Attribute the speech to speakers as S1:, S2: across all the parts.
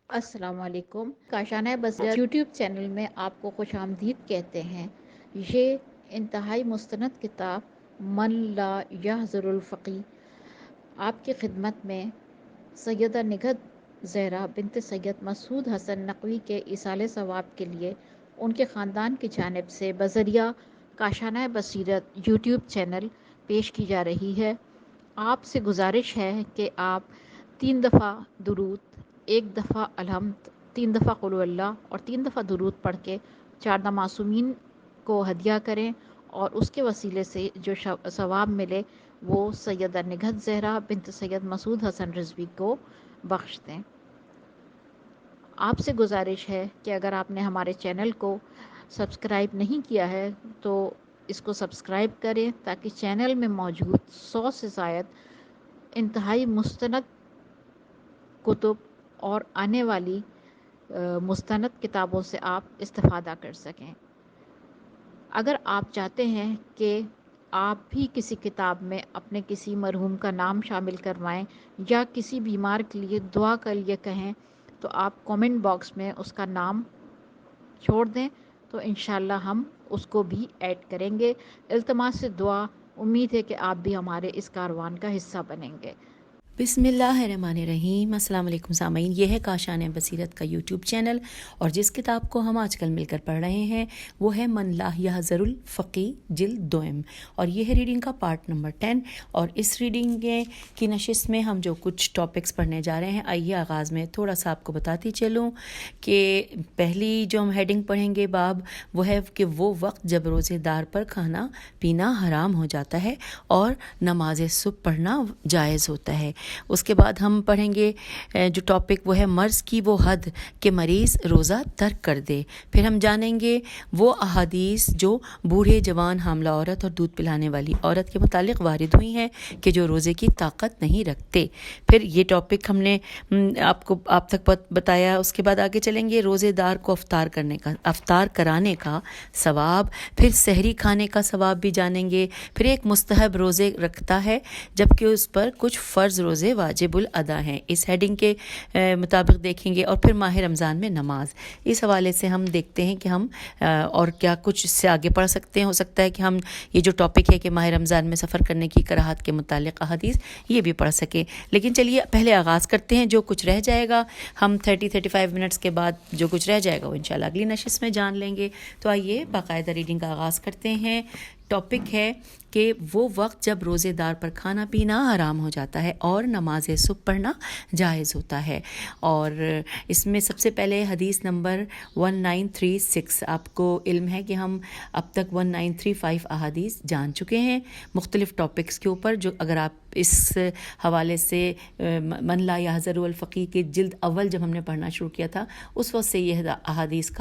S1: السلام علیکم. کاشانہ بصیرت یوٹیوب چینل میں آپ کو خوش آمدید کہتے ہیں. یہ انتہائی مستند کتاب من لا یحضر الفقی آپ کی خدمت میں سیدہ نگہت زہرا بنت سید مسعود حسن نقوی کے ایصال ثواب کے لیے ان کے خاندان کی جانب سے بذریعہ کاشانہ بصیرت یوٹیوب چینل پیش کی جا رہی ہے. آپ سے گزارش ہے کہ آپ 3 دفعہ درود، 1 دفعہ الحمد، 3 دفعہ قل هو اللہ اور 3 دفعہ درود پڑھ کے 4 معصومین کو ہدیہ کریں اور اس کے وسیلے سے جو ثواب ملے وہ سیدہ نگہت زہرا بنت سید مسعود حسن رضوی کو بخش دیں. آپ سے گزارش ہے کہ اگر آپ نے ہمارے چینل کو سبسکرائب نہیں کیا ہے تو اس کو سبسکرائب کریں تاکہ چینل میں موجود 100 سے زائد انتہائی مستند کتب اور آنے والی مستند کتابوں سے آپ استفادہ کر سکیں. اگر آپ چاہتے ہیں کہ آپ بھی کسی کتاب میں اپنے کسی مرحوم کا نام شامل کروائیں یا کسی بیمار کے لیے دعا کے لیے کہیں تو آپ کومنٹ باکس میں اس کا نام چھوڑ دیں تو انشاءاللہ ہم اس کو بھی ایڈ کریں گے. التماس سے دعا، امید ہے کہ آپ بھی ہمارے اس کاروان کا حصہ بنیں گے.
S2: بسم اللہ الرحمن الرحیم. السلام علیکم سامعین، یہ ہے کاشانہ بصیرت کا یوٹیوب چینل اور جس کتاب کو ہم آج کل مل کر پڑھ رہے ہیں وہ ہے من لا یحضر الفقی جلد دوئم، اور یہ ہے ریڈنگ کا پارٹ نمبر 10. اور اس ریڈنگ کی نشست میں ہم جو کچھ ٹاپکس پڑھنے جا رہے ہیں، آئیے آغاز میں تھوڑا سا آپ کو بتاتی چلوں کہ پہلی جو ہم ہیڈنگ پڑھیں گے باب وہ ہے کہ وہ وقت جب روزے دار پر کھانا پینا حرام ہو جاتا ہے اور نماز صبح پڑھنا جائز ہوتا ہے. اس کے بعد ہم پڑھیں گے جو ٹاپک وہ ہے مرض کی وہ حد کہ مریض روزہ ترک کر دے. پھر ہم جانیں گے وہ احادیث جو بوڑھے جوان حاملہ عورت اور دودھ پلانے والی عورت کے متعلق وارد ہوئی ہیں کہ جو روزے کی طاقت نہیں رکھتے. پھر یہ ٹاپک ہم نے آپ تک بتایا. اس کے بعد آگے چلیں گے روزے دار کو افطار کرانے کا ثواب. پھر سحری کھانے کا ثواب بھی جانیں گے. پھر ایک مستحب روزے رکھتا ہے جبکہ اس پر کچھ فرض روزے واجب الادا ہیں، اس ہیڈنگ کے مطابق دیکھیں گے. اور پھر ماہ رمضان میں نماز، اس حوالے سے ہم دیکھتے ہیں کہ ہم اور کیا کچھ اس سے آگے پڑھ سکتے ہیں. ہو سکتا ہے کہ ہم یہ جو ٹاپک ہے کہ ماہ رمضان میں سفر کرنے کی کراہت کے متعلق احادیث یہ بھی پڑھ سکیں. لیکن چلیے پہلے آغاز کرتے ہیں. جو کچھ رہ جائے گا ہم 35 منٹس کے بعد جو کچھ رہ جائے گا وہ انشاءاللہ اگلی نشست میں جان لیں گے. تو آئیے باقاعدہ ریڈنگ کا آغاز کرتے ہیں. ٹاپک ہے کہ وہ وقت جب روزے دار پر کھانا پینا حرام ہو جاتا ہے اور نماز صبح پڑھنا جائز ہوتا ہے. اور اس میں سب سے پہلے حدیث نمبر 1936. آپ کو علم ہے کہ ہم اب تک 1935 احادیث جان چکے ہیں مختلف ٹاپکس کے اوپر، جو اگر آپ اس حوالے سے من لا یحضر الفقی کے جلد اول جب ہم نے پڑھنا شروع کیا تھا اس وقت سے یہ احادیث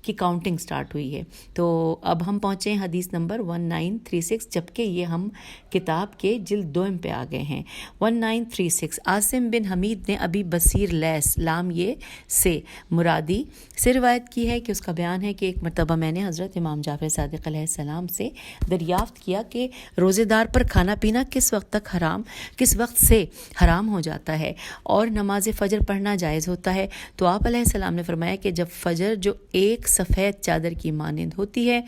S2: کی کاؤنٹنگ سٹارٹ ہوئی ہے. تو اب ہم پہنچے ہیں حدیث نمبر 1936، جبکہ یہ ہم کتاب کے جلد دوم پہ آ گئے ہیں. 1936 عاصم بن حمید نے ابھی بصیر لیس لام یہ سے مرادی سے روایت کی ہے کہ اس کا بیان ہے کہ ایک مرتبہ میں نے حضرت امام جعفر صادق علیہ السلام سے دریافت کیا کہ روزے دار پر کھانا پینا کس وقت سے حرام ہو جاتا ہے اور نماز فجر پڑھنا جائز ہوتا ہے. تو آپ علیہ السلام نے فرمایا کہ جب فجر جو ایک سفید چادر کی مانند ہوتی ہے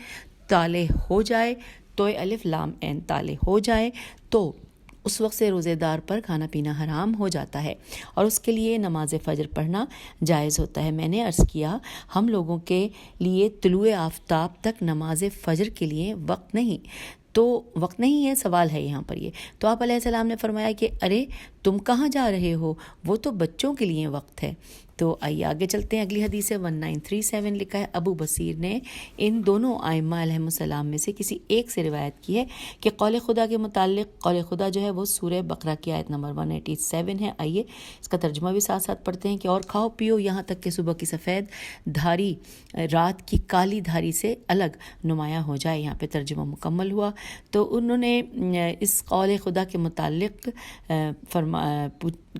S2: تالے ہو جائے، تو الف لام عین تالے ہو جائے تو اس وقت سے روزے دار پر کھانا پینا حرام ہو جاتا ہے اور اس کے لیے نماز فجر پڑھنا جائز ہوتا ہے. میں نے عرض کیا ہم لوگوں کے لیے طلوع آفتاب تک نماز فجر کے لیے وقت نہیں ہے، سوال ہے یہاں پر یہ. تو آپ علیہ السلام نے فرمایا کہ ارے تم کہاں جا رہے ہو، وہ تو بچوں کے لیے وقت ہے. تو آئیے آگے چلتے ہیں. اگلی حدیث 1937 لکھا ہے ابو بصیر نے ان دونوں ائمہ علیہم السلام میں سے کسی ایک سے روایت کی ہے کہ قول خدا کے متعلق، قول خدا جو ہے وہ سورہ بقرہ کی آیت نمبر 187 ہے. آئیے اس کا ترجمہ بھی ساتھ ساتھ پڑھتے ہیں کہ اور کھاؤ پیو یہاں تک کہ صبح کی سفید دھاری رات کی کالی دھاری سے الگ نمایاں ہو جائے. یہاں پہ ترجمہ مکمل ہوا. تو انہوں نے اس قول خدا کے متعلق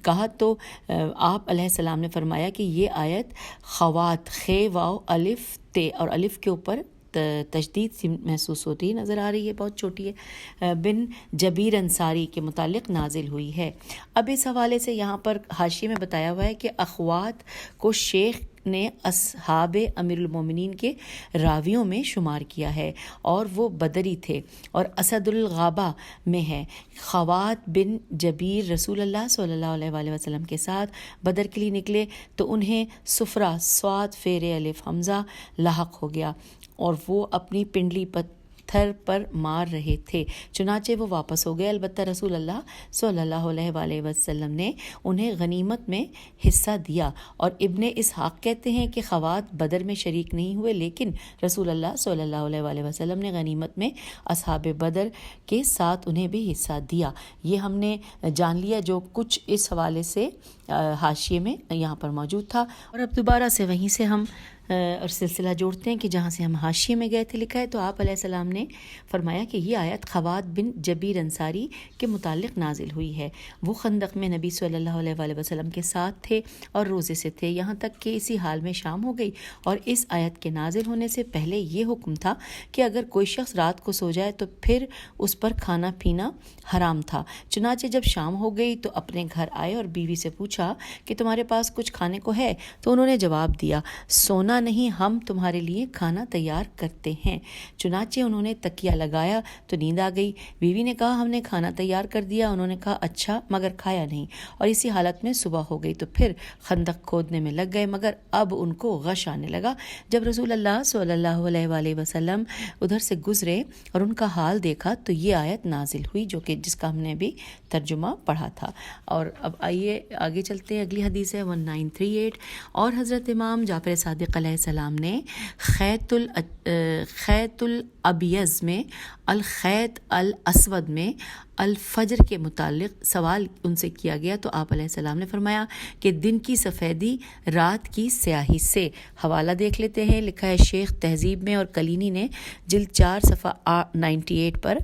S2: کہا تو آپ علیہ السلام نے فرمایا کہ یہ آیت خوات خے واو الف تے اور الف کے اوپر تشدید سی محسوس ہوتی نظر آ رہی ہے، بہت چھوٹی ہے، بن جبیر انصاری کے متعلق نازل ہوئی ہے۔ اب اس حوالے سے یہاں پر حاشیے میں بتایا ہوا ہے کہ اخوات کو شیخ نے اصحاب امیر المومنین کے راویوں میں شمار کیا ہے اور وہ بدری تھے اور اسد الغابہ میں ہے۔ خوات بن جبیر رسول اللہ صلی اللہ علیہ وآلہ وسلم کے ساتھ بدر کے لیے نکلے تو انہیں صفرہ صاد فیر الف حمزہ لاحق ہو گیا اور وہ اپنی پنڈلی پتھر پر مار رہے تھے، چنانچہ وہ واپس ہو گئے۔ البتہ رسول اللہ صلی اللہ علیہ وآلہ وسلم نے انہیں غنیمت میں حصہ دیا، اور ابن اسحاق کہتے ہیں کہ خوات بدر میں شریک نہیں ہوئے، لیکن رسول اللہ صلی اللہ علیہ وآلہ وسلم نے غنیمت میں اصحاب بدر کے ساتھ انہیں بھی حصہ دیا۔ یہ ہم نے جان لیا جو کچھ اس حوالے سے حاشیے میں یہاں پر موجود تھا، اور اب دوبارہ سے وہیں سے ہم اور سلسلہ جوڑتے ہیں کہ جہاں سے ہم حاشیے میں گئے تھے۔ لکھا ہے تو آپ علیہ السلام نے فرمایا کہ یہ آیت خوات بن جبیر انصاری کے متعلق نازل ہوئی ہے۔ وہ خندق میں نبی صلی اللہ علیہ وآلہ وسلم کے ساتھ تھے اور روزے سے تھے، یہاں تک کہ اسی حال میں شام ہو گئی، اور اس آیت کے نازل ہونے سے پہلے یہ حکم تھا کہ اگر کوئی شخص رات کو سو جائے تو پھر اس پر کھانا پینا حرام تھا۔ چنانچہ جب شام ہو گئی تو اپنے گھر آئے اور بیوی سے پوچھا کہ تمہارے پاس کچھ کھانے کو ہے؟ تو انہوں نے جواب دیا، سونا نہیں، ہم تمہارے لیے کھانا تیار کرتے ہیں۔ چنانچہ انہوں نے تکیہ لگایا تو نیند آ گئی۔ بیوی نے کہا، ہم نے کھانا تیار کر دیا۔ انہوں نے کہا، اچھا، مگر کھایا نہیں، اور اسی حالت میں صبح ہو گئی تو پھر خندق کھودنے میں لگ گئے، مگر اب ان کو غش آنے لگا۔ جب رسول اللہ صلی اللہ علیہ وآلہ وسلم ادھر سے گزرے اور ان کا حال دیکھا تو یہ آیت نازل ہوئی، جو کہ جس کا ہم نے بھی ترجمہ پڑھا تھا۔ اور اب آئیے آگے چلتے ہیں، اگلی حدیث ہے 1938، اور حضرت امام جعفر صادق علیہ السلام نے خیط الابیض میں، الخیط الاسود میں الفجر کے متعلق سوال ان سے کیا گیا تو آپ علیہ السلام نے فرمایا کہ دن کی سفیدی رات کی سیاہی سے۔ حوالہ دیکھ لیتے ہیں، لکھا ہے شیخ تہذیب میں اور کلینی نے جلد 4 صفحہ 98 پر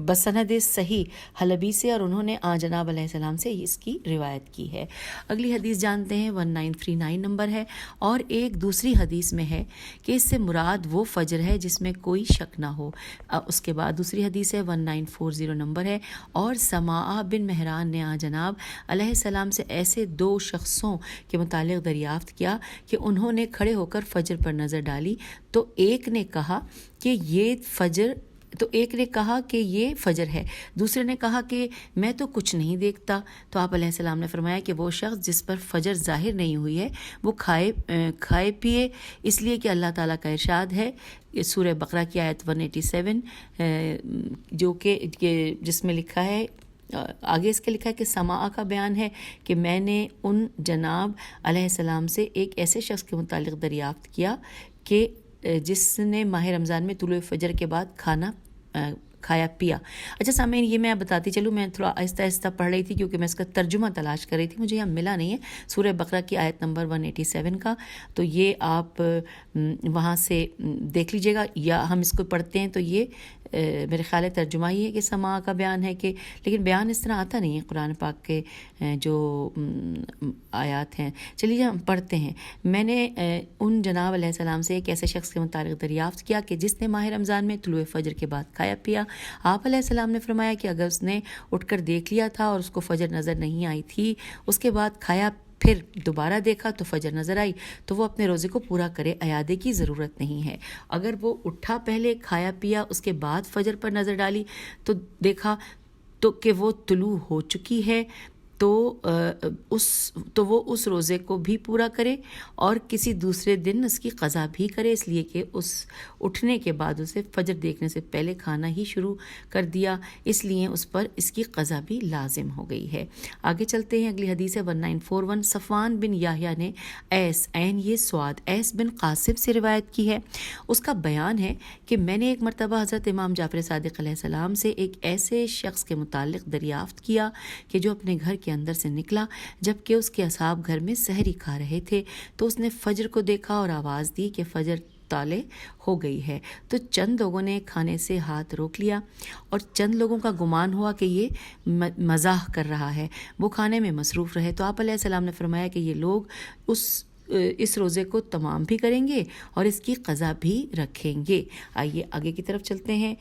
S2: بسند صحیح حلبی سے، اور انہوں نے جناب علیہ السلام سے اس کی روایت کی ہے۔ اگلی حدیث جانتے ہیں، 1939 نمبر ہے، اور ایک دوسری حدیث میں ہے کہ اس سے مراد وہ فجر ہے جس میں کوئی شک نہ ہو۔ اس کے بعد دوسری حدیث ہے 1940 نمبر ہے، اور سماع بن مہران نے جناب علیہ السلام سے ایسے 2 شخصوں کے متعلق دریافت کیا کہ انہوں نے کھڑے ہو کر فجر پر نظر ڈالی تو ایک نے کہا کہ یہ فجر ہے، دوسرے نے کہا کہ میں تو کچھ نہیں دیکھتا۔ تو آپ علیہ السلام نے فرمایا کہ وہ شخص جس پر فجر ظاہر نہیں ہوئی ہے وہ کھائے پیے، اس لیے کہ اللہ تعالیٰ کا ارشاد ہے سورہ بقرہ کی آیت 187 جو کہ جس میں لکھا ہے، آگے اس کے لکھا ہے کہ سماع کا بیان ہے کہ میں نے ان جناب علیہ السلام سے ایک ایسے شخص کے متعلق دریافت کیا کہ جس نے ماہ رمضان میں طلوع فجر کے بعد کھایا پیا۔ اچھا سامعین، یہ میں بتاتی چلوں، میں تھوڑا آہستہ آہستہ پڑھ رہی تھی کیونکہ میں اس کا ترجمہ تلاش کر رہی تھی، مجھے یہاں ملا نہیں ہے، سورہ بقرہ کی آیت نمبر 187 کا، تو یہ آپ وہاں سے دیکھ لیجئے گا، یا ہم اس کو پڑھتے ہیں تو یہ میرے خیال ہے ترجمہ ہی ہے کہ سماع کا بیان ہے، کہ لیکن بیان اس طرح آتا نہیں ہے قرآن پاک کے جو آیات ہیں۔ چلیے ہم پڑھتے ہیں۔ میں نے ان جناب علیہ السلام سے ایک ایسے شخص کے متعلق دریافت کیا کہ جس نے ماہ رمضان میں طلوع فجر کے بعد کھایا پیا۔ آپ علیہ السلام نے فرمایا کہ اگر اس نے اٹھ کر دیکھ لیا تھا اور اس کو فجر نظر نہیں آئی تھی، اس کے بعد کھایا، پھر دوبارہ دیکھا تو فجر نظر آئی، تو وہ اپنے روزے کو پورا کرے، عیادے کی ضرورت نہیں ہے۔ اگر وہ اٹھا، پہلے کھایا پیا، اس کے بعد فجر پر نظر ڈالی تو دیکھا تو کہ وہ طلوع ہو چکی ہے، تو وہ اس روزے کو بھی پورا کرے اور کسی دوسرے دن اس کی قضا بھی کرے، اس لیے کہ اس اٹھنے کے بعد اسے فجر دیکھنے سے پہلے کھانا ہی شروع کر دیا، اس لیے اس پر اس کی قضا بھی لازم ہو گئی ہے۔ آگے چلتے ہیں، اگلی حدیث ہے 1941۔ صفوان بن یحییٰ نے ایس بن قاسم سے روایت کی ہے۔ اس کا بیان ہے کہ میں نے ایک مرتبہ حضرت امام جعفر صادق علیہ السلام سے ایک ایسے شخص کے متعلق دریافت کیا کہ جو اپنے گھر کے اندر سے نکلا جبکہ اس کے اصحاب گھر میں سحری کھا رہے تھے، تو اس نے فجر کو دیکھا اور آواز دی کہ فجر طالع ہو گئی ہے، تو چند لوگوں نے کھانے سے ہاتھ روک لیا اور چند لوگوں کا گمان ہوا کہ یہ مزاح کر رہا ہے، وہ کھانے میں مصروف رہے۔ تو آپ علیہ السلام نے فرمایا کہ یہ لوگ اس اس روزے کو تمام بھی کریں گے اور اس کی قضا بھی رکھیں گے۔ آئیے آگے کی طرف چلتے ہیں۔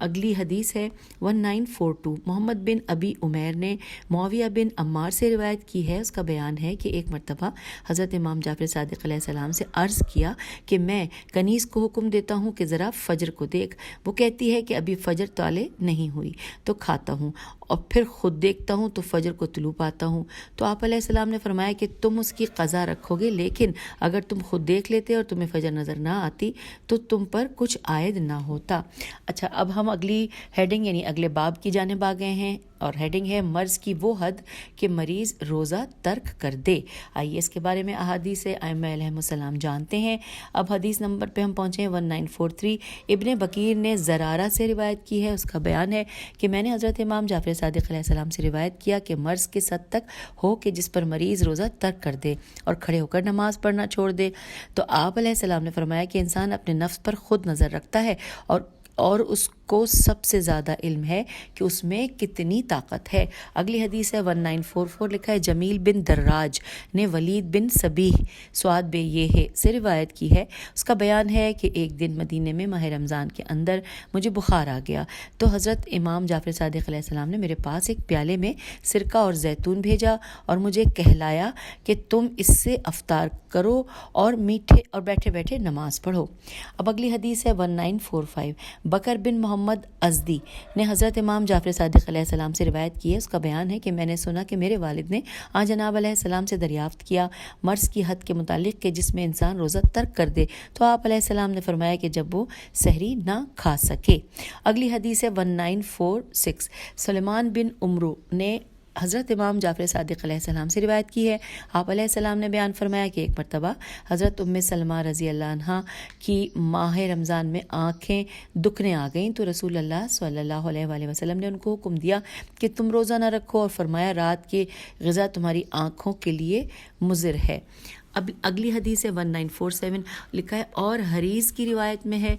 S2: اگلی حدیث ہے 1942، محمد بن ابی عمیر نے معاویہ بن عمار سے روایت کی ہے۔ اس کا بیان ہے کہ ایک مرتبہ حضرت امام جعفر صادق علیہ السلام سے عرض کیا کہ میں کنیز کو حکم دیتا ہوں کہ ذرا فجر کو دیکھ۔ وہ کہتی ہے کہ ابھی فجر طالع نہیں ہوئی تو کھاتا ہوں، اور پھر خود دیکھتا ہوں تو فجر کو طلوع پاتا ہوں۔ تو آپ علیہ السلام نے فرمایا کہ تم اس کی قضا رکھو گے، لیکن اگر تم خود دیکھ لیتے اور تمہیں فجر نظر نہ آتی تو تم پر کچھ عائد نہ ہوتا۔ اچھا، اب ہم اگلی ہیڈنگ یعنی اگلے باب کی جانب آ گئے ہیں، اور ہیڈنگ ہے مرض کی وہ حد کہ مریض روزہ ترک کر دے۔ آئیے اس کے بارے میں احادیث ائمہ علیہم السلام جانتے ہیں۔ اب حدیث نمبر پہ ہم پہنچے ہیں 1943۔ ابن بکیر نے زرارہ سے روایت کی ہے۔ اس کا بیان ہے کہ میں نے حضرت امام جعفر صادق علیہ السلام سے روایت کیا کہ مرض کس حد تک ہو کہ جس پر مریض روزہ ترک کر دے اور کھڑے ہو کر نماز پڑھنا چھوڑ دے۔ تو آپ علیہ السلام نے فرمایا کہ انسان اپنے نفس پر خود نظر رکھتا ہے اور اس کو سب سے زیادہ علم ہے کہ اس میں کتنی طاقت ہے۔ اگلی حدیث ہے 1944، لکھا ہے جمیل بن دراج نے ولید بن سبیح سعد بے یہ سے روایت کی ہے۔ اس کا بیان ہے کہ ایک دن مدینے میں ماہ رمضان کے اندر مجھے بخار آ گیا تو حضرت امام جعفر صادق علیہ السلام نے میرے پاس ایک پیالے میں سرکہ اور زیتون بھیجا اور مجھے کہلایا کہ تم اس سے افطار کرو اور میٹھے اور بیٹھے بیٹھے نماز پڑھو۔ اب اگلی حدیث ہے 1945، بکر بن محمد ازدی نے حضرت امام جعفر صادق علیہ السلام سے روایت کی ہے۔ اس کا بیان ہے کہ میں نے سنا کہ میرے والد نے آن جناب علیہ السلام سے دریافت کیا مرض کی حد کے متعلق کہ جس میں انسان روزہ ترک کر دے، تو آپ علیہ السلام نے فرمایا کہ جب وہ سحری نہ کھا سکے۔ اگلی حدیث ہے 1946، سلیمان بن عمرو نے حضرت امام جعفر صادق علیہ السلام سے روایت کی ہے۔ آپ علیہ السلام نے بیان فرمایا کہ ایک مرتبہ حضرت ام سلمہ رضی اللہ عنہا کی ماہ رمضان میں آنکھیں دکھنے آ گئیں تو رسول اللہ صلی اللہ علیہ وآلہ وسلم نے ان کو حکم دیا کہ تم روزہ نہ رکھو، اور فرمایا رات کی غذا تمہاری آنکھوں کے لیے مضر ہے۔ اب اگلی حدیث ہے 1947، لکھا ہے اور حریز کی روایت میں ہے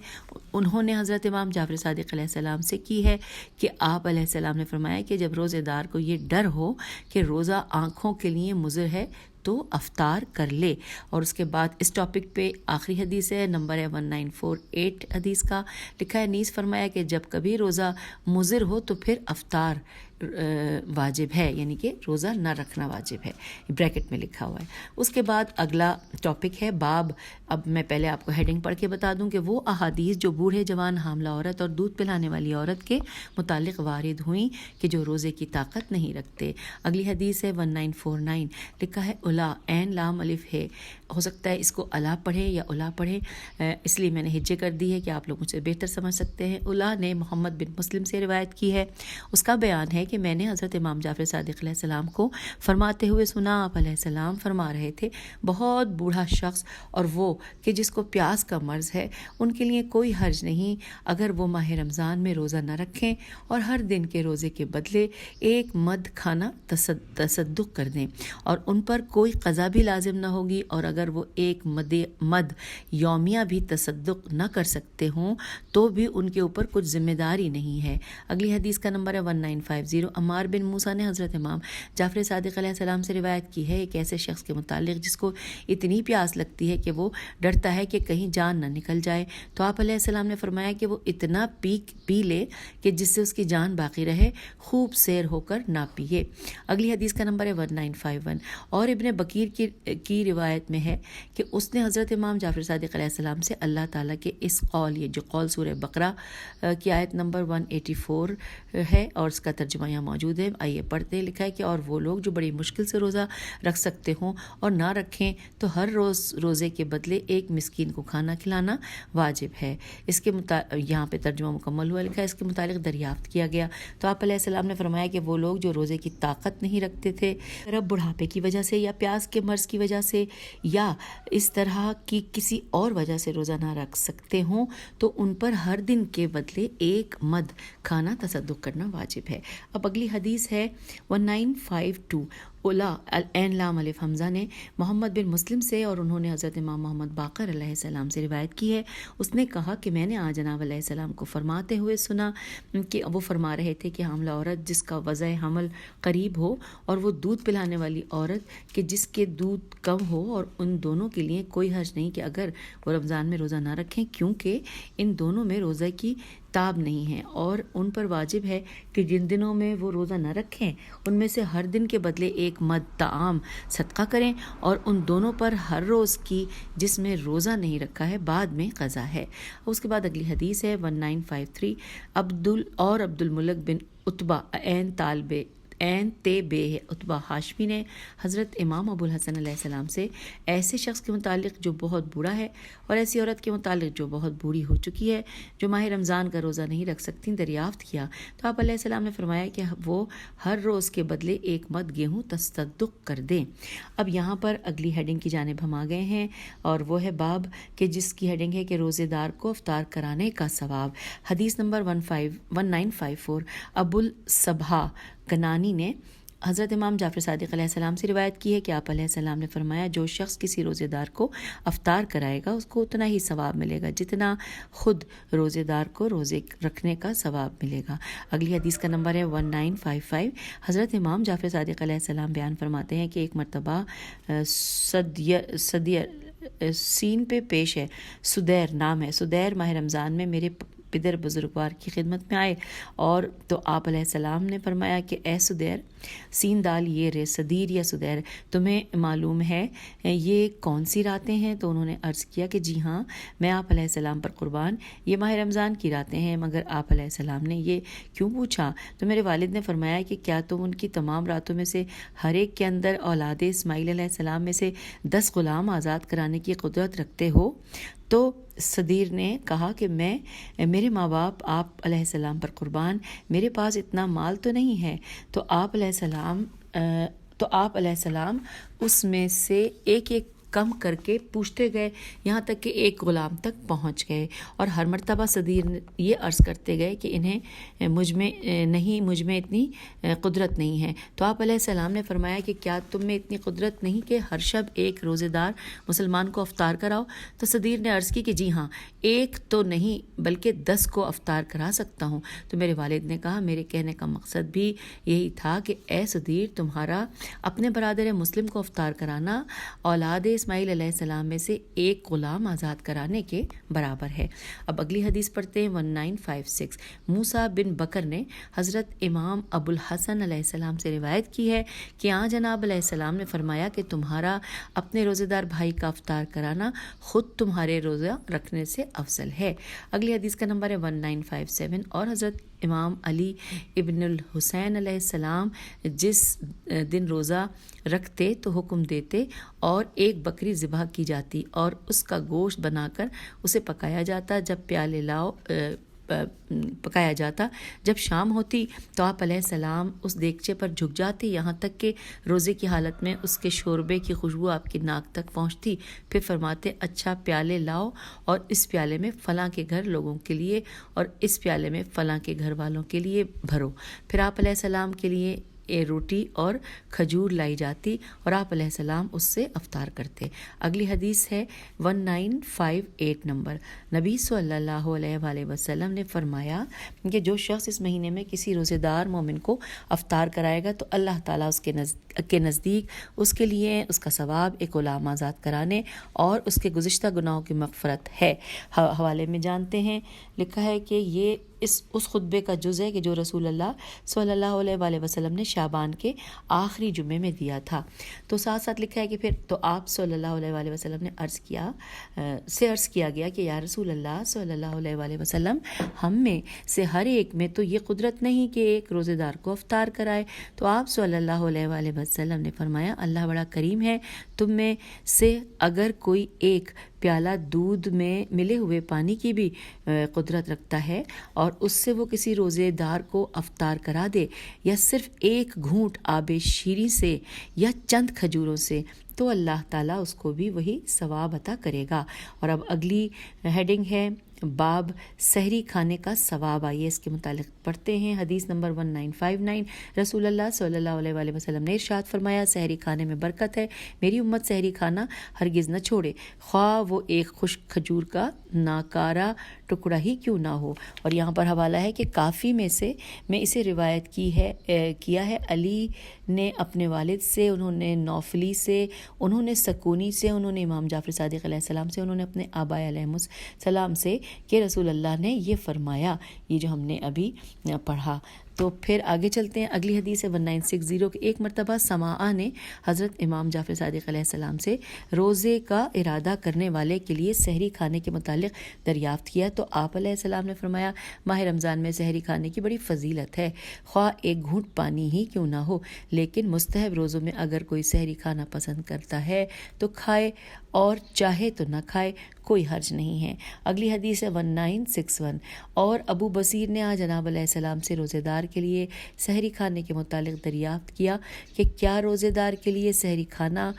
S2: انہوں نے حضرت امام جعفر صادق علیہ السلام سے کی ہے کہ آپ علیہ السلام نے فرمایا کہ جب روزے دار کو یہ ڈر ہو کہ روزہ آنکھوں کے لیے مضر ہے تو افطار کر لے۔ اور اس کے بعد اس ٹاپک پہ آخری حدیث ہے، نمبر ہے 1948 حدیث کا، لکھا ہے نیز فرمایا کہ جب کبھی روزہ مضر ہو تو پھر افطار واجب ہے، یعنی کہ روزہ نہ رکھنا واجب ہے، بریکٹ میں لکھا ہوا ہے۔ اس کے بعد اگلا ٹاپک ہے باب۔ اب میں پہلے آپ کو ہیڈنگ پڑھ کے بتا دوں کہ وہ احادیث جو بوڑھے جوان حاملہ عورت اور دودھ پلانے والی عورت کے متعلق وارد ہوئیں کہ جو روزے کی طاقت نہیں رکھتے۔ اگلی حدیث ہے 1949، لکھا ہے الا، عین لام الف ہے، ہو سکتا ہے اس کو الا پڑھے یا الا پڑھے، اس لیے میں نے ہجے کر دی ہے کہ آپ لوگ مجھ سے بہتر سمجھ سکتے ہیں۔ الا نے محمد بن مسلم سے روایت کی ہے۔ اس کا بیان ہے کہ میں نے حضرت امام جعفر صادق علیہ السلام کو فرماتے ہوئے سنا، آپ علیہ السلام فرما رہے تھے بہت بوڑھا شخص اور وہ کہ جس کو پیاس کا مرض ہے، ان کے لیے کوئی حرج نہیں اگر وہ ماہ رمضان میں روزہ نہ رکھیں اور ہر دن کے روزے کے بدلے ایک مد کھانا تصدق کر دیں، اور ان پر کوئی قضا بھی لازم نہ ہوگی، اور اگر وہ ایک مد یومیہ بھی تصدق نہ کر سکتے ہوں تو بھی ان کے اوپر کچھ ذمہ داری نہیں ہے۔ اگلی حدیث کا نمبر ہے 1950، عمار بن موسیٰ نے حضرت امام جعفر صادق علیہ السلام سے روایت کی ہے ایک ایسے شخص کے متعلق جس کو اتنی پیاس لگتی ہے کہ وہ ڈرتا ہے کہ کہیں جان نہ نکل جائے، تو آپ علیہ السلام نے فرمایا کہ وہ اتنا پی لے کہ جس سے اس کی جان باقی رہے، خوب سیر ہو کر نہ پیے۔ اگلی حدیث کا نمبر ہے 1951، اور ابن بکیر کی روایت میں ہے کہ اس نے حضرت امام جعفر صادق علیہ السلام سے اللہ تعالیٰ کے اس قول، یہ جو قول سورہ بقرہ کی آیت نمبر 184 ہے اور اس کا ترجمہ یہاں موجود ہے، آئیے پڑھتے، لکھا ہے کہ اور وہ لوگ جو بڑی مشکل سے روزہ رکھ سکتے ہوں اور نہ رکھیں تو ہر روز روزے کے بدلے ایک مسکین کو کھانا کھلانا واجب ہے۔ اس کے یہاں پہ ترجمہ مکمل ہوا، لکھا ہے اس کے متعلق دریافت کیا گیا تو آپ علیہ السلام نے فرمایا کہ وہ لوگ جو روزے کی طاقت نہیں رکھتے تھے، رب بڑھاپے کی وجہ سے یا پیاس کے مرض کی وجہ سے یا اس طرح کی کسی اور وجہ سے روزہ نہ رکھ سکتے ہوں تو ان پر ہر دن کے بدلے ایک مد کھانا تصدق کرنا واجب ہے۔ اب اگلی حدیث ہے 1952 اولا العین لام الف حمزہ نے محمد بن مسلم سے، اور انہوں نے حضرت امام محمد باقر علیہ السلام سے روایت کی ہے. اس نے کہا کہ میں نے آج جناب علیہ السلام کو فرماتے ہوئے سنا کہ وہ فرما رہے تھے کہ حاملہ عورت جس کا وضع حمل قریب ہو اور وہ دودھ پلانے والی عورت کہ جس کے دودھ کم ہو، اور ان دونوں کے لیے کوئی حرج نہیں کہ اگر وہ رمضان میں روزہ نہ رکھیں، کیونکہ ان دونوں میں روزہ کی تاب نہیں ہے، اور ان پر واجب ہے کہ جن دنوں میں وہ روزہ نہ رکھیں ان میں سے ہر دن کے بدلے ایک مد طعام صدقہ کریں، اور ان دونوں پر ہر روز کی جس میں روزہ نہیں رکھا ہے بعد میں قضا ہے. اس کے بعد اگلی حدیث ہے 1953 عبد الملک بن عتبہ عین تے بے عتبہ ہاشمی نے حضرت امام ابو الحسن علیہ السلام سے ایسے شخص کے متعلق جو بہت بوڑھا ہے اور ایسی عورت کے متعلق جو بہت بوڑھی ہو چکی ہے جو ماہ رمضان کا روزہ نہیں رکھ سکتی دریافت کیا. تو آپ علیہ السلام نے فرمایا کہ وہ ہر روز کے بدلے ایک مد گیہوں تصدق کر دیں. اب یہاں پر اگلی ہیڈنگ کی جانب ہم آ گئے ہیں، اور وہ ہے باب کہ جس کی ہیڈنگ ہے کہ روزے دار کو افطار کرانے کا ثواب. حدیث نمبر 1954 ابو الصبح کنانی نے حضرت امام جعفر صادق علیہ السلام سے روایت کی ہے کہ آپ علیہ السلام نے فرمایا جو شخص کسی روزے دار کو افطار کرائے گا اس کو اتنا ہی ثواب ملے گا جتنا خود روزے دار کو روزے رکھنے کا ثواب ملے گا. اگلی حدیث کا نمبر ہے 1955. حضرت امام جعفر صادق علیہ السلام بیان فرماتے ہیں کہ ایک مرتبہ صدیر سین پہ پیش ہے، سدیر نام ہے. سدیر ماہ رمضان میں میرے پدر بزرگوار کی خدمت میں آئے، اور تو آپ علیہ السلام نے فرمایا کہ اے سدیر، سین دال یہ رے صدیر یا سدیر، تمہیں معلوم ہے یہ کون سی راتیں ہیں؟ تو انہوں نے عرض کیا کہ جی ہاں، میں آپ علیہ السلام پر قربان یہ ماہ رمضان کی راتیں ہیں. مگر آپ علیہ السلام نے یہ کیوں پوچھا؟ تو میرے والد نے فرمایا کہ کیا تم ان کی تمام راتوں میں سے ہر ایک کے اندر اولاد اسماعیل علیہ السلام میں سے 10 غلام آزاد کرانے کی قدرت رکھتے ہو؟ تو صدیر نے کہا کہ میرے ماں باپ آپ علیہ السلام پر قربان، میرے پاس اتنا مال تو نہیں ہے. تو آپ علیہ السلام اس میں سے ایک ایک کم کر کے پوچھتے گئے یہاں تک کہ ایک غلام تک پہنچ گئے، اور ہر مرتبہ صدیر یہ عرض کرتے گئے کہ انہیں مجھ میں اتنی قدرت نہیں ہے. تو آپ علیہ السلام نے فرمایا کہ کیا تم میں اتنی قدرت نہیں کہ ہر شب ایک روزے دار مسلمان کو افطار کراؤ؟ تو صدیر نے عرض کی کہ جی ہاں، ایک تو نہیں بلکہ 10 کو افطار کرا سکتا ہوں. تو میرے والد نے کہا میرے کہنے کا مقصد بھی یہی تھا کہ اے صدیر، تمہارا اپنے برادر مسلم کو افطار کرانا اولاد اسماعیل علیہ السلام میں سے ایک غلام آزاد کرانے کے برابر ہے. اب اگلی حدیث پڑھتے ہیں 1956. موسیٰ بن بکر نے حضرت امام ابو الحسن علیہ السلام سے روایت کی ہے کہ جناب علیہ السلام نے فرمایا کہ تمہارا اپنے روزے دار بھائی کا افطار کرانا خود تمہارے روزہ رکھنے سے افضل ہے. اگلی حدیث کا نمبر ہے 1957. اور حضرت امام علی ابن الحسین علیہ السلام جس دن روزہ رکھتے تو حکم دیتے اور ایک بکری ذبح کی جاتی اور اس کا گوشت بنا کر اسے پکایا جاتا. جب شام ہوتی تو آپ علیہ السلام اس دیگچے پر جھک جاتے یہاں تک کہ روزے کی حالت میں اس کے شوربے کی خوشبو آپ کی ناک تک پہنچتی. پھر فرماتے اچھا پیالے لاؤ اور اس پیالے میں فلاں کے گھر لوگوں کے لیے اور اس پیالے میں فلاں کے گھر والوں کے لیے بھرو. پھر آپ علیہ السلام کے لیے روٹی اور کھجور لائی جاتی اور آپ علیہ السلام اس سے افطار کرتے. اگلی حدیث ہے 1958 نمبر. نبی صلی اللہ علیہ وآلہ وسلم نے فرمایا کہ جو شخص اس مہینے میں کسی روزے دار مومن کو افطار کرائے گا تو اللہ تعالیٰ اس کے نزدیک اس کے لیے اس کا ثواب ایک غلام آزاد کرانے اور اس کے گزشتہ گناہوں کی مغفرت ہے. حوالے میں جانتے ہیں لکھا ہے کہ یہ اس خطبے کا جز ہے کہ جو رسول اللہ صلی اللہ علیہ وآلہ وسلم نے شعبان کے آخری جمعے میں دیا تھا. تو ساتھ ساتھ لکھا ہے کہ پھر تو آپ صلی اللہ علیہ وآلہ وسلم نے عرض کیا گیا کہ یا رسول اللہ صلی اللہ علیہ وآلہ وسلم، ہم میں سے ہر ایک میں تو یہ قدرت نہیں کہ ایک روزے دار کو افطار کرائے. تو آپ صلی اللہ علیہ وآلہ وسلم نے فرمایا اللہ بڑا کریم ہے، تم میں سے اگر کوئی ایک پیالہ دودھ میں ملے ہوئے پانی کی بھی قدرت رکھتا ہے اور اس سے وہ کسی روزے دار کو افطار کرا دے یا صرف ایک گھونٹ آب شیریں سے یا چند کھجوروں سے تو اللہ تعالیٰ اس کو بھی وہی ثواب عطا کرے گا. اور اب اگلی ہیڈنگ ہے باب سحری کھانے کا ثواب، آئیے اس کے متعلق پڑھتے ہیں۔ حدیث نمبر 1959، رسول اللہ صلی اللہ علیہ وآلہ وسلم نے ارشاد فرمایا، سحری کھانے میں برکت ہے، میری امت سحری کھانا ہرگز نہ چھوڑے، خواہ وہ ایک خشک کھجور کا ناکارہ ٹکڑا ہی کیوں نہ ہو۔ اور یہاں پر حوالہ ہے کہ کافی میں اسے روایت کیا ہے علی نے اپنے والد سے، انہوں نے نوفلی سے، انہوں نے سکونی سے، انہوں نے امام جعفر صادق علیہ السلام سے، انہوں نے اپنے آباء علیہ السلام سے کہ رسول اللہ نے یہ فرمایا، یہ جو ہم نے ابھی پڑھا۔ تو پھر آگے چلتے ہیں، اگلی حدیث ہے 1960 کہ ایک مرتبہ سماعہ نے حضرت امام جعفر صادق علیہ السلام سے روزے کا ارادہ کرنے والے کے لیے سحری کھانے کے متعلق دریافت کیا، تو آپ علیہ السلام نے فرمایا، ماہ رمضان میں سحری کھانے کی بڑی فضیلت ہے، خواہ ایک گھونٹ پانی ہی کیوں نہ ہو، لیکن مستحب روزوں میں اگر کوئی سحری کھانا پسند کرتا ہے تو کھائے اور چاہے تو نہ کھائے، کوئی حرج نہیں ہے۔ اگلی حدیث ہے 1961 اور ابو بصیر نے آج جناب علیہ السلام سے روزے دار کے لیے سحری کھانے کے متعلق دریافت کیا کہ کیا روزے دار کے لیے سحری کھانا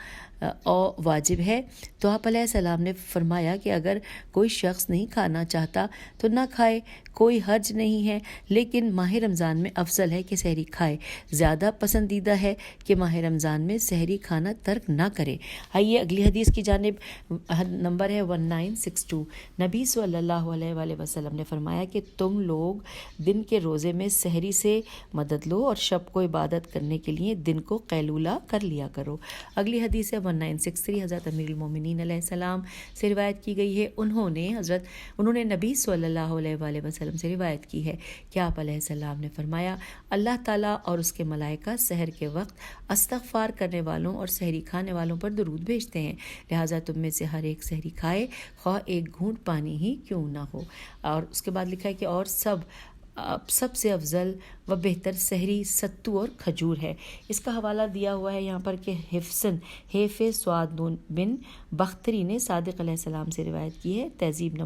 S2: واجب ہے، تو آپ علیہ السلام نے فرمایا کہ اگر کوئی شخص نہیں کھانا چاہتا تو نہ کھائے، کوئی حرج نہیں ہے، لیکن ماہ رمضان میں افضل ہے کہ سحری کھائے، زیادہ پسندیدہ ہے کہ ماہ رمضان میں سحری کھانا ترک نہ کرے۔ آئیے اگلی حدیث کی جانب، نمبر ہے 1962، نبی صلی اللہ علیہ وآلہ وسلم نے فرمایا کہ تم لوگ دن کے روزے میں سحری سے مدد لو اور شب کو عبادت کرنے کے لیے دن کو قیلولہ کر لیا کرو۔ اگلی حدیث ہے 1963، حضرت امیر المومنین علیہ السلام سے روایت کی گئی ہے، انہوں نے نبی صلی اللہ علیہ وآلہ وسلم سے روایت کی ہے کہ آپ علیہ السلام نے فرمایا، اللہ تعالیٰ اور اس کے ملائکہ سحر کے وقت استغفار کرنے والوں اور سحری کھانے والوں پر درود بھیجتے ہیں، لہٰذا تم میں سے ہر ایک سحری کھائے، خواہ ایک گھونٹ پانی ہی کیوں نہ ہو۔ اور اس کے بعد لکھا ہے کہ اور سب سے افضل و بہتر سحری ستو اور کھجور ہے۔ اس کا حوالہ دیا ہوا ہے یہاں پر کہ حیف سعد بن بختری نے صادق علیہ السلام سے روایت کی ہے، تہذیب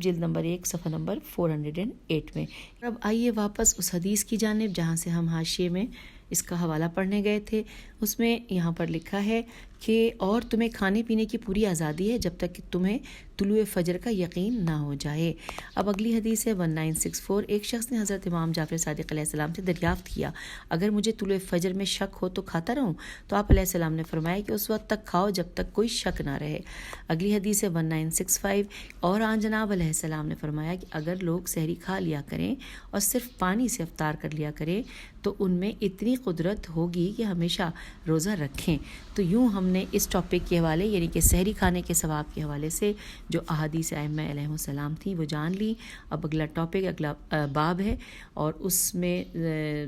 S2: جلد نمبر 1 صفحہ نمبر 408 میں۔ اب آئیے واپس اس حدیث کی جانب جہاں سے ہم حاشیے میں اس کا حوالہ پڑھنے گئے تھے۔ اس میں یہاں پر لکھا ہے کہ اور تمہیں کھانے پینے کی پوری آزادی ہے جب تک کہ تمہیں طلوع فجر کا یقین نہ ہو جائے۔ اب اگلی حدیث ہے 1964، ایک شخص نے حضرت امام جعفر صادق علیہ السلام سے دریافت کیا، اگر مجھے طلوع فجر میں شک ہو تو کھاتا رہوں، تو آپ علیہ السلام نے فرمایا کہ اس وقت تک کھاؤ جب تک کوئی شک نہ رہے۔ اگلی حدیث ہے 1965، اور آن جناب علیہ السلام نے فرمایا کہ اگر لوگ سحری کھا لیا کریں اور صرف پانی سے افطار کر لیا کریں تو ان میں اتنی قدرت ہوگی کہ ہمیشہ روزہ رکھیں۔ تو یوں ہم نے اس ٹاپک کے حوالے یعنی کہ سحری کھانے کے ثواب کے حوالے سے جو احادیث ائمہ علیہ السلام تھیں وہ جان لی۔ اب اگلا ٹاپک، اگلا باب ہے اور اس میں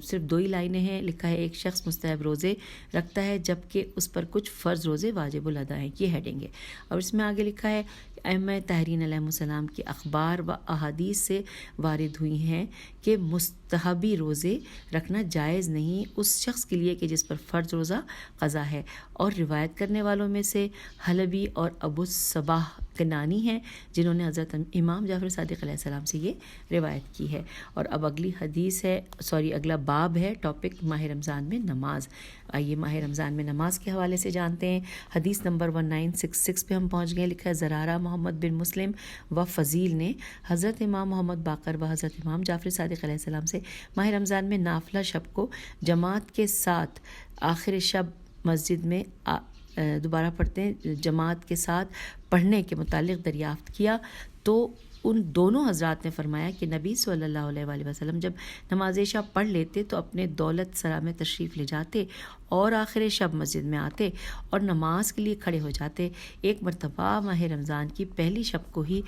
S2: صرف 2 ہی لائنیں ہیں، لکھا ہے ایک شخص مستحب روزے رکھتا ہے جبکہ اس پر کچھ فرض روزے واجب الادا ہیں، یہ ہیڈنگ ہے۔ اور اس میں آگے لکھا ہے ائمہ طاہرین علیہ السلام کی اخبار و احادیث سے وارد ہوئی ہیں کہ مستحبی روزے رکھنا جائز نہیں اس شخص کے لیے کہ جس پر فرض روزہ قضا ہے، اور روایت کرنے والوں میں سے حلبی اور ابو الصباح کنانی ہیں جنہوں نے حضرت امام جعفر صادق علیہ السلام سے یہ روایت کی ہے۔ اور اب اگلا باب ہے، ٹاپک ماہ رمضان میں نماز۔ آئیے ماہ رمضان میں نماز کے حوالے سے جانتے ہیں۔ حدیث نمبر 1966 پہ ہم پہنچ گئے، لکھا ہے زرارہ محمد بن مسلم و فضیل نے حضرت امام محمد باقر و حضرت امام جعفر صادق علیہ السلام سے ماہ رمضان میں نافلہ شب کو جماعت کے ساتھ آخر شب مسجد میں دوبارہ پڑھتے ہیں جماعت کے ساتھ پڑھنے کے متعلق دریافت کیا، تو ان دونوں حضرات نے فرمایا کہ نبی صلی اللہ علیہ وآلہ وسلم جب نماز عشاء پڑھ لیتے تو اپنے دولت سرا میں تشریف لے جاتے اور آخر شب مسجد میں آتے اور نماز کے لیے کھڑے ہو جاتے۔ ایک مرتبہ ماہ رمضان کی پہلی شب کو ہی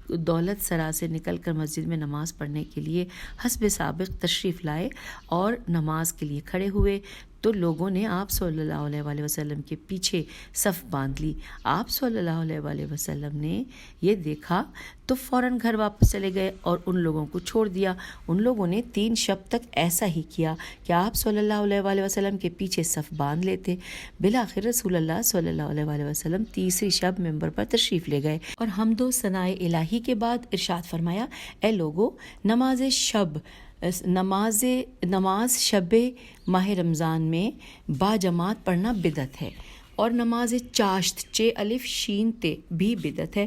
S2: دولت سرا سے نکل کر مسجد میں نماز پڑھنے کے لیے حسب سابق تشریف لائے اور نماز کے لیے کھڑے ہوئے تو لوگوں نے آپ صلی اللہ علیہ وآلہ وسلم کے پیچھے صف باندھ لی۔ آپ صلی اللہ علیہ وآلہ وسلم نے یہ دیکھا تو فوراً گھر واپس چلے گئے اور ان لوگوں کو چھوڑ دیا۔ ان لوگوں نے 3 شب تک ایسا ہی کیا کہ آپ صلی اللہ علیہ وآلہ وسلم کے پیچھے صف باندھ لیتے۔ بالآخر رسول اللہ صلی اللہ علیہ وآلہ وسلم تیسری شب ممبر پر تشریف لے گئے اور حمد و ثناء الہی کے بعد ارشاد فرمایا، اے لوگو، نماز شب ماہ رمضان میں با جماعت پڑھنا بدعت ہے، اور نماز چاشت چ الف شین تے بھی بدعت ہے۔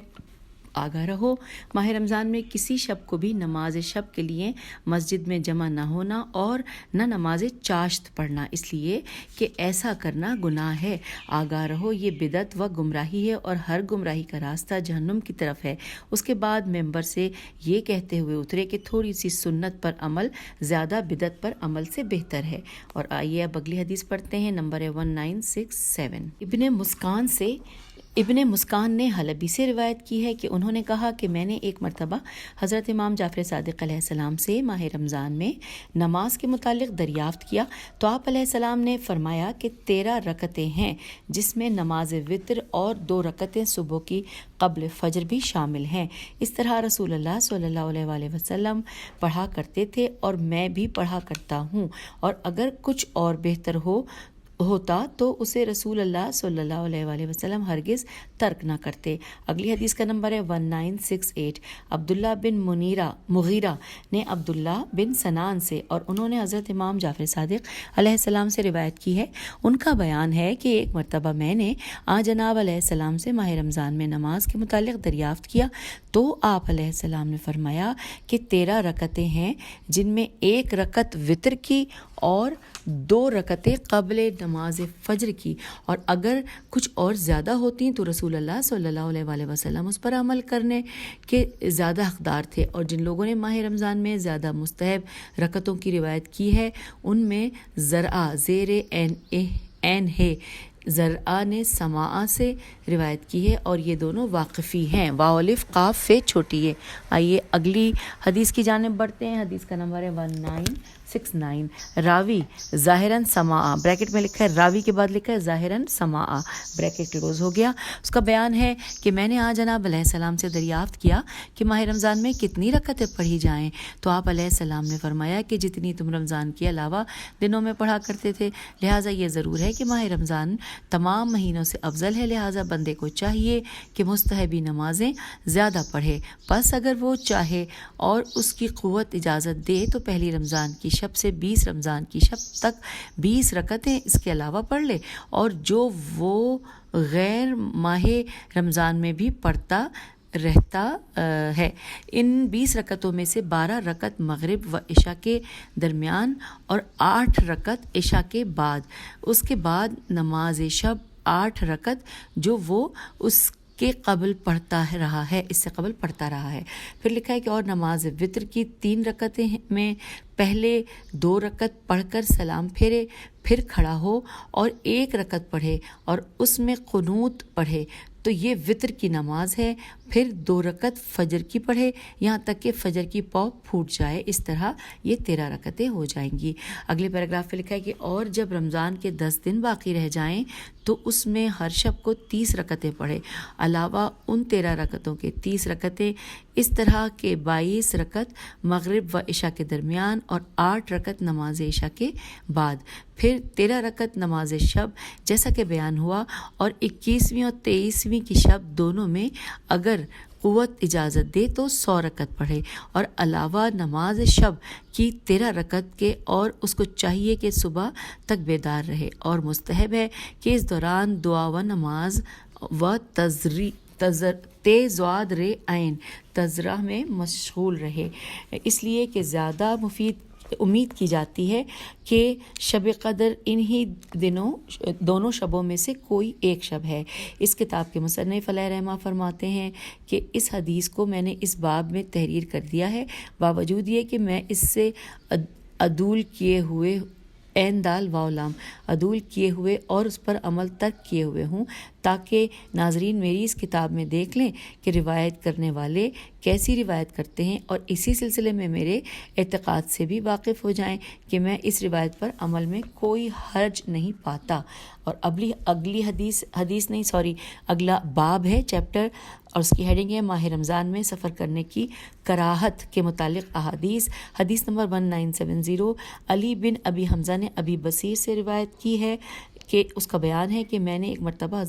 S2: آگاہ رہو، ماہ رمضان میں کسی شب کو بھی نماز شب کے لیے مسجد میں جمع نہ ہونا اور نہ نماز چاشت پڑھنا، اس لیے کہ ایسا کرنا گناہ ہے۔ آگاہ رہو، یہ بدعت و گمراہی ہے اور ہر گمراہی کا راستہ جہنم کی طرف ہے۔ اس کے بعد ممبر سے یہ کہتے ہوئے اترے کہ تھوڑی سی سنت پر عمل زیادہ بدعت پر عمل سے بہتر ہے۔ اور آئیے اب اگلی حدیث پڑھتے ہیں، نمبر 1967۔ ابن مسکان نے حلبی سے روایت کی ہے کہ انہوں نے کہا کہ میں نے ایک مرتبہ حضرت امام جعفر صادق علیہ السلام سے ماہ رمضان میں نماز کے متعلق دریافت کیا تو آپ علیہ السلام نے فرمایا کہ 13 رکعتیں ہیں، جس میں نماز وتر اور 2 رکعتیں صبح کی قبل فجر بھی شامل ہیں۔ اس طرح رسول اللہ صلی اللہ علیہ وآلہ وسلم پڑھا کرتے تھے اور میں بھی پڑھا کرتا ہوں، اور اگر کچھ اور بہتر ہوتا تو اسے رسول اللہ صلی اللہ علیہ وآلہ وسلم ہرگز ترک نہ کرتے۔ اگلی حدیث کا نمبر ہے 1968۔ عبداللہ بن مغیرہ نے عبداللہ بن سنان سے اور انہوں نے حضرت امام جعفر صادق علیہ السلام سے روایت کی ہے۔ ان کا بیان ہے کہ ایک مرتبہ میں نے جناب علیہ السلام سے ماہ رمضان میں نماز کے متعلق دریافت کیا تو آپ علیہ السلام نے فرمایا کہ 13 رکعتیں ہیں، جن میں 1 رکعت وتر کی اور 2 رکعتیں قبل نماز فجر کی، اور اگر کچھ اور زیادہ ہوتی تو رسول اللہ صلی اللہ علیہ وآلہ وسلم اس پر عمل کرنے کے زیادہ حقدار تھے۔ اور جن لوگوں نے ماہ رمضان میں زیادہ مستحب رکعتوں کی روایت کی ہے ان میں زرعہ زیر عین ہے، زرعہ نے سماعہ سے روایت کی ہے اور یہ دونوں واقفی ہیں، واو الف قاف فے چھوٹی ہے۔ آئیے اگلی حدیث کی جانب بڑھتے ہیں۔ حدیث کا نمبر ہے 1969۔ راوی ظاہراً سماعہ، بریکٹ میں لکھا ہے راوی کے بعد لکھا ہے ظاہراً سماعہ، بریکٹ کلوز ہو گیا۔ اس کا بیان ہے کہ میں نے جناب علیہ السلام سے دریافت کیا کہ ماہ رمضان میں کتنی رکعتیں پڑھی جائیں تو آپ علیہ السلام نے فرمایا کہ جتنی تم رمضان کے علاوہ دنوں میں پڑھا کرتے تھے، لہٰذا یہ ضرور ہے کہ ماہ رمضان تمام مہینوں سے افضل ہے، لہٰذا بندے کو چاہیے کہ مستحبی نمازیں زیادہ پڑھے۔ پس اگر وہ چاہے اور اس کی قوت اجازت دے تو پہلی رمضان کی شب سے 20 رمضان کی شب تک 20 رکعتیں اس کے علاوہ پڑھ لے، اور جو وہ غیر ماہ رمضان میں بھی پڑھتا رہتا ہے۔ ان 20 رکعتوں میں سے 12 رکعت مغرب و عشاء کے درمیان اور 8 رکعت عشاء کے بعد، اس کے بعد نماز شب 8 رکعت جو وہ اس کے قبل پڑھتا رہا ہے، اس سے قبل پڑھتا رہا ہے۔ پھر لکھا ہے کہ اور نماز وتر کی 3 رکعتیں میں پہلے 2 رکعت پڑھ کر سلام پھیرے، پھر کھڑا ہو اور 1 رکعت پڑھے اور اس میں قنوت پڑھے تو یہ وتر کی نماز ہے۔ پھر 2 رکعت فجر کی پڑھے یہاں تک کہ فجر کی پاؤ پھوٹ جائے، اس طرح یہ 13 رکعتیں ہو جائیں گی۔ اگلے پیراگراف پہ لکھا ہے کہ اور جب رمضان کے 10 دن باقی رہ جائیں تو اس میں ہر شب کو 30 رکعتیں پڑھے، علاوہ ان 13 رکعتوں کے 30 رکعتیں، اس طرح کے 22 رکعت مغرب و عشاء کے درمیان اور 8 رکعت نماز عشاء کے بعد، پھر 13 رکعت نماز شب جیسا کہ بیان ہوا، اور 21ویں اور 23ویں کی شب دونوں میں اگر قوت اجازت دے تو 100 رکعت پڑھے، اور علاوہ نماز شب کی 13 رکعت کے، اور اس کو چاہیے کہ صبح تک بیدار رہے، اور مستحب ہے کہ اس دوران دعا و نماز و تیزواد رے عین تذرہ میں مشغول رہے، اس لیے کہ زیادہ امید کی جاتی ہے کہ شب قدر انہی دونوں شبوں میں سے کوئی ایک شب ہے۔ اس کتاب کے مصنف علیہ رحمہ فرماتے ہیں کہ اس حدیث کو میں نے اس باب میں تحریر کر دیا ہے، باوجود یہ کہ میں اس سے عدول کیے ہوئے عین دال واولام عدول کیے ہوئے اور اس پر عمل ترک کیے ہوئے ہوں، تاکہ ناظرین میری اس کتاب میں دیکھ لیں کہ روایت کرنے والے کیسی روایت کرتے ہیں، اور اسی سلسلے میں میرے اعتقاد سے بھی واقف ہو جائیں کہ میں اس روایت پر عمل میں کوئی حرج نہیں پاتا۔ اور اگلا باب ہے، چیپٹر، اور اس کی ہیڈنگ ہے ماہ رمضان میں سفر کرنے کی کراہت کے متعلق احادیث۔ حدیث نمبر 1970۔ علی بن ابی حمزہ نے ابی بصیر سے روایت کی ہے کہ اس کا بیان ہے کہ میں نے ایک مرتبہ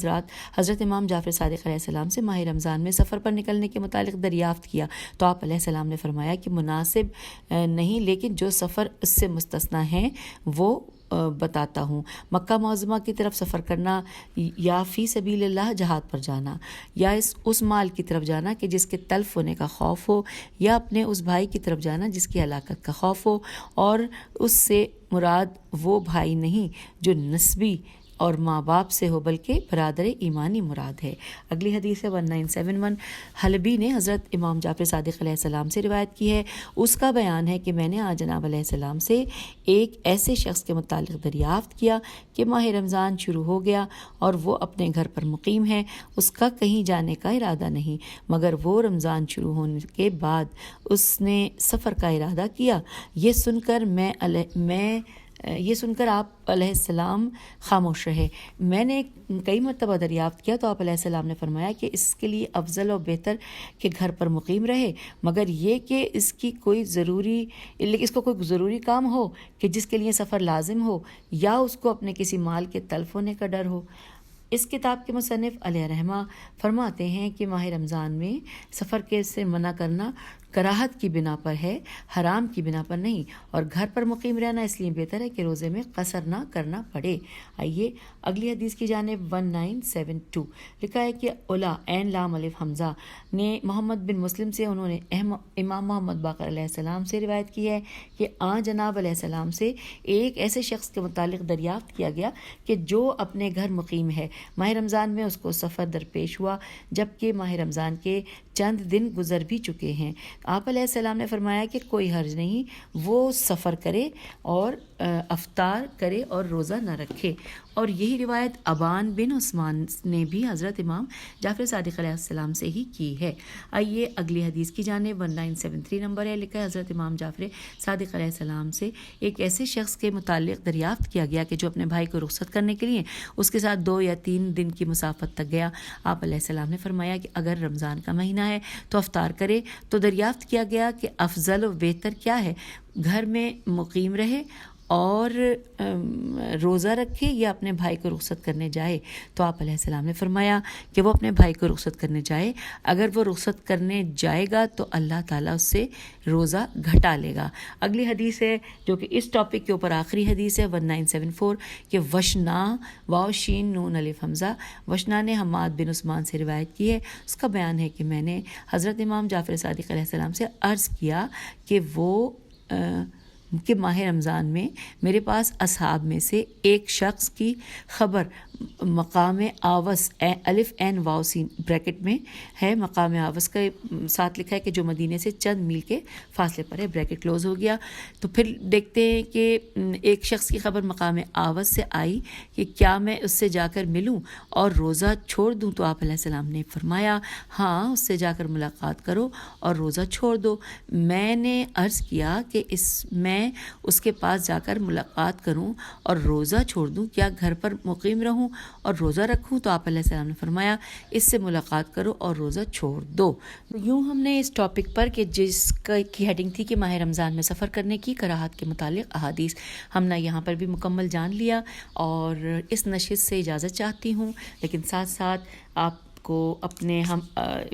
S2: حضرت امام جعفر صادق علیہ السلام سے ماہ رمضان میں سفر پر نکلنے کے متعلق دریافت کیا تو آپ علیہ السلام نے فرمایا کہ مناسب نہیں، لیکن جو سفر اس سے مستثنی ہیں وہ بتاتا ہوں، مکہ معظمہ کی طرف سفر کرنا یا فی سبیل اللہ جہاد پر جانا، یا اس مال کی طرف جانا کہ جس کے تلف ہونے کا خوف ہو، یا اپنے اس بھائی کی طرف جانا جس کی ہلاکت کا خوف ہو، اور اس سے مراد وہ بھائی نہیں جو نسبی اور ماں باپ سے ہو بلکہ برادر ایمانی مراد ہے۔ اگلی حدیث ہے 1971، حلبی نے حضرت امام جعفر صادق علیہ السلام سے روایت کی ہے، اس کا بیان ہے کہ میں نے آج جناب علیہ السلام سے ایک ایسے شخص کے متعلق دریافت کیا کہ ماہ رمضان شروع ہو گیا اور وہ اپنے گھر پر مقیم ہے، اس کا کہیں جانے کا ارادہ نہیں، مگر وہ رمضان شروع ہونے کے بعد اس نے سفر کا ارادہ کیا۔ یہ سن کر آپ علیہ السلام خاموش رہے۔ میں نے کئی مرتبہ دریافت کیا تو آپ علیہ السلام نے فرمایا کہ اس کے لیے افضل و بہتر کہ گھر پر مقیم رہے، مگر یہ کہ اس کو کوئی ضروری کام ہو کہ جس کے لیے سفر لازم ہو، یا اس کو اپنے کسی مال کے تلف ہونے کا ڈر ہو۔ اس کتاب کے مصنف علیہ رحمہ فرماتے ہیں کہ ماہ رمضان میں سفر کے سے منع کرنا کراہت کی بنا پر ہے، حرام کی بنا پر نہیں، اور گھر پر مقیم رہنا اس لیے بہتر ہے کہ روزے میں قصر نہ کرنا پڑے۔ آئیے اگلی حدیث کی جانب 1972 لکھا ہے کہ اولا عین لام الف حمزہ نے محمد بن مسلم سے، انہوں نے امام محمد باقر علیہ السلام سے روایت کی ہے کہ جناب علیہ السلام سے ایک ایسے شخص کے متعلق دریافت کیا گیا کہ جو اپنے گھر مقیم ہے، ماہ رمضان میں اس کو سفر درپیش ہوا جبکہ ماہ رمضان کے چند دن گزر بھی چکے ہیں۔ آپ علیہ السلام نے فرمایا کہ کوئی حرج نہیں، وہ سفر کرے اور افطار کرے اور روزہ نہ رکھے، اور یہی روایت ابان بن عثمان نے بھی حضرت امام جعفر صادق علیہ السلام سے ہی کی ہے۔ آئیے اگلی حدیث کی جانب 1973 نمبر ہے، لکھا ہے حضرت امام جعفر صادق علیہ السلام سے ایک ایسے شخص کے متعلق دریافت کیا گیا کہ جو اپنے بھائی کو رخصت کرنے کے لیے اس کے ساتھ 2 یا 3 دن کی مسافت تک گیا۔ آپ علیہ السلام نے فرمایا کہ اگر رمضان کا مہینہ ہے تو افطار کرے، تو دریافت کیا گیا کہ افضل و بہتر کیا ہے، گھر میں مقیم رہے اور روزہ رکھے یا اپنے بھائی کو رخصت کرنے جائے؟ تو آپ علیہ السلام نے فرمایا کہ وہ اپنے بھائی کو رخصت کرنے جائے، اگر وہ رخصت کرنے جائے گا تو اللہ تعالیٰ اس سے روزہ گھٹا لے گا۔ اگلی حدیث ہے جو کہ اس ٹاپک کے اوپر آخری حدیث ہے 1974 کہ وشنا واو شین نون الف حمزہ، وشنا نے حماد بن عثمان سے روایت کی ہے، اس کا بیان ہے کہ میں نے حضرت امام جعفر صادق علیہ السلام سے عرض کیا کہ ماہ رمضان میں میرے پاس اصحاب میں سے ایک شخص کی خبر مقام آوس الف عین واو سین بریکٹ میں ہے، مقام آوس کا ساتھ لکھا ہے کہ جو مدینے سے چند میل کے فاصلے پر ہے، بریکٹ کلوز ہو گیا۔ تو پھر دیکھتے ہیں کہ ایک شخص کی خبر مقام آوس سے آئی کہ کیا میں اس سے جا کر ملوں اور روزہ چھوڑ دوں؟ تو آپ علیہ السلام نے فرمایا ہاں، اس سے جا کر ملاقات کرو اور روزہ چھوڑ دو۔ میں نے عرض کیا کہ میں اس کے پاس جا کر ملاقات کروں اور روزہ چھوڑ دوں، کیا گھر پر مقیم رہوں اور روزہ رکھوں؟ تو آپ علیہ السلام نے فرمایا اس سے ملاقات کرو اور روزہ چھوڑ دو۔ یوں ہم نے اس ٹاپک پر کہ جس کی ہیڈنگ تھی کہ ماہ رمضان میں سفر کرنے کی کراہت کے متعلق احادیث، ہم نے یہاں پر بھی مکمل جان لیا، اور اس نشست سے اجازت چاہتی ہوں، لیکن ساتھ ساتھ آپ کو اپنے ہم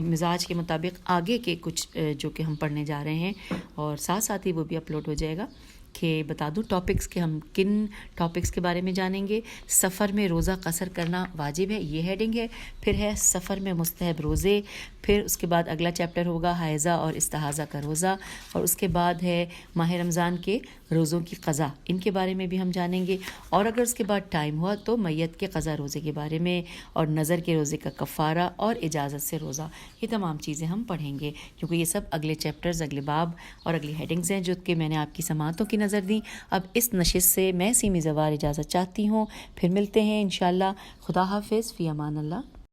S2: مزاج کے مطابق آگے کے کچھ جو کہ ہم پڑھنے جا رہے ہیں اور ساتھ ساتھ ہی وہ بھی اپلوڈ ہو جائے گا، کہ بتا دوں ٹاپکس کہ ہم کن ٹاپکس کے بارے میں جانیں گے۔ سفر میں روزہ قصر کرنا واجب ہے، یہ ہیڈنگ ہے، پھر ہے سفر میں مستحب روزے، پھر اس کے بعد اگلا چیپٹر ہوگا حیضہ اور استحاضہ کا روزہ، اور اس کے بعد ہے ماہ رمضان کے روزوں کی قضا، ان کے بارے میں بھی ہم جانیں گے، اور اگر اس کے بعد ٹائم ہوا تو میت کے قضا روزے کے بارے میں، اور نظر کے روزے کا کفارہ، اور اجازت سے روزہ، یہ تمام چیزیں ہم پڑھیں گے، کیونکہ یہ سب اگلے چیپٹرز، اگلے باب اور اگلی ہیڈنگز ہیں جو کہ میں نے آپ کی سماعتوں کی نظر دیں۔ اب اس نشست سے میں سیمی زوار اجازت چاہتی ہوں، پھر ملتے ہیں انشاءاللہ۔ خدا حافظ، فی امان اللہ۔